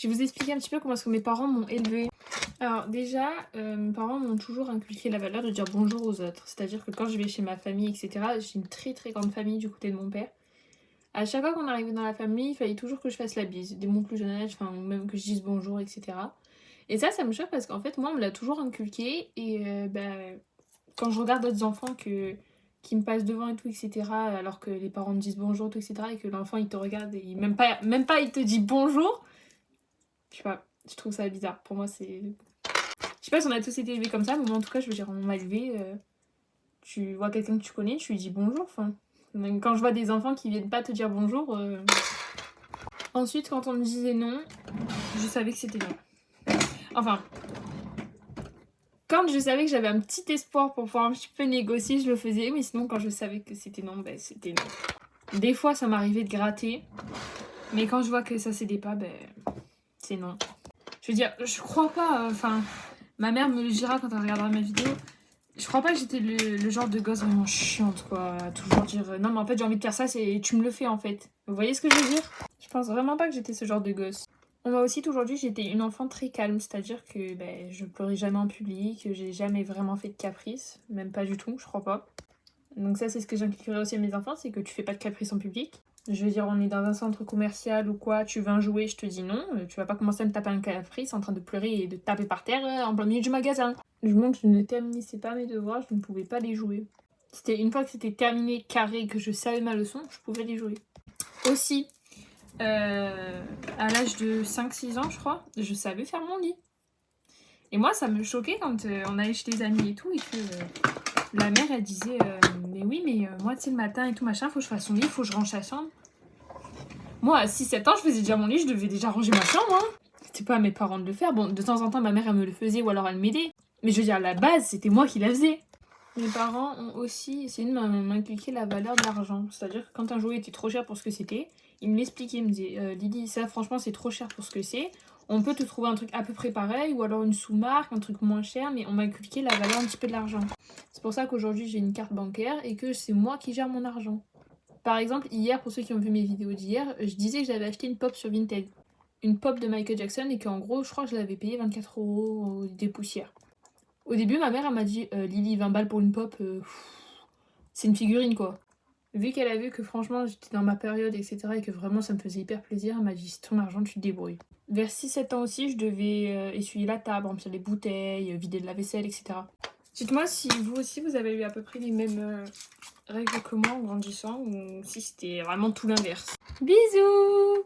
Je vais vous expliquer un petit peu comment est-ce que mes parents m'ont élevée. Alors déjà, mes parents m'ont toujours inculqué la valeur de dire bonjour aux autres. C'est-à-dire que quand je vais chez ma famille, etc., j'ai une très très grande famille du côté de mon père. À chaque fois qu'on arrivait dans la famille, il fallait toujours que je fasse la bise. Dès mon plus jeune âge, enfin même que je dise bonjour, etc. Et ça me choque parce qu'en fait, moi, on me l'a toujours inculqué. Et quand je regarde d'autres enfants qui me passent devant et tout, etc., alors que les parents me disent bonjour, tout, etc., et que l'enfant, il te regarde et même pas il te dit bonjour, je sais pas, je trouve ça bizarre. Pour moi, c'est... Je sais pas si on a tous été élevés comme ça, mais moi, en tout cas, je veux dire, on m'a élevé. Tu vois quelqu'un que tu connais, tu lui dis bonjour, enfin... Même quand je vois des enfants qui viennent pas te dire bonjour... Ensuite, quand on me disait non, je savais que c'était non. Enfin... Quand je savais que j'avais un petit espoir pour pouvoir un petit peu négocier, je le faisais. Mais sinon, quand je savais que c'était non, ben c'était non. Des fois, ça m'arrivait de gratter. Mais quand je vois que ça cédait pas, ben c'est non. Je veux dire, je crois pas... Enfin, ma mère me le dira quand elle regardera ma vidéo. Je crois pas que j'étais le genre de gosse vraiment chiante, quoi. À toujours dire non, mais en fait, j'ai envie de faire ça, c'est tu me le fais en fait. Vous voyez ce que je veux dire? Je pense vraiment pas que j'étais ce genre de gosse. On m'a aussi toujours dit que j'étais une enfant très calme, c'est-à-dire que je pleurais jamais en public, que j'ai jamais vraiment fait de caprice, même pas du tout, je crois pas. Donc ça, c'est ce que j'inculquerai aussi à mes enfants, c'est que tu fais pas de caprice en public. Je veux dire, on est dans un centre commercial ou quoi, tu veux un jouet, je te dis non. Tu vas pas commencer à me taper un caprice en train de pleurer et de taper par terre en plein milieu du magasin. Du moment que je ne terminais pas mes devoirs, je ne pouvais pas les jouer. C'était une fois que c'était terminé, carré, et que je savais ma leçon, je pouvais les jouer. Aussi, à l'âge de 5-6 ans, je crois, je savais faire mon lit. Et moi, ça me choquait quand on allait chez les amis et tout, et que la mère, elle disait mais oui, mais moi, tu sais, le matin et tout, machin, faut que je fasse son lit, faut que je range sa chambre. Moi, à 6-7 ans, je faisais déjà mon lit, je devais déjà ranger ma chambre. Hein. C'était pas à mes parents de le faire. Bon, de temps en temps, ma mère, elle me le faisait, ou alors elle m'aidait. Mais je veux dire, à la base, c'était moi qui la faisais. Mes parents ont aussi essayé de m'inculquer la valeur de l'argent. C'est-à-dire que quand un jouet était trop cher pour ce que c'était, ils me l'expliquaient. Ils me disaient Lily, ça franchement c'est trop cher pour ce que c'est. On peut te trouver un truc à peu près pareil, ou alors une sous-marque, un truc moins cher, mais on m'a inculqué la valeur un petit peu de l'argent. C'est pour ça qu'aujourd'hui j'ai une carte bancaire et que c'est moi qui gère mon argent. Par exemple, hier, pour ceux qui ont vu mes vidéos d'hier, je disais que j'avais acheté une pop sur Vinted. Une pop de Michael Jackson et qu'en gros, je crois que je l'avais payée 24 € des poussières. Au début, ma mère, elle m'a dit Lily, 20 balles pour une pop, c'est une figurine quoi. Vu qu'elle a vu que franchement j'étais dans ma période, etc. et que vraiment ça me faisait hyper plaisir, elle m'a dit c'est ton argent, tu te débrouilles. Vers 6-7 ans aussi, je devais essuyer la table, remplir les bouteilles, vider de la vaisselle, etc. Dites-moi si vous aussi vous avez eu à peu près les mêmes règles que moi en grandissant ou si c'était vraiment tout l'inverse. Bisous!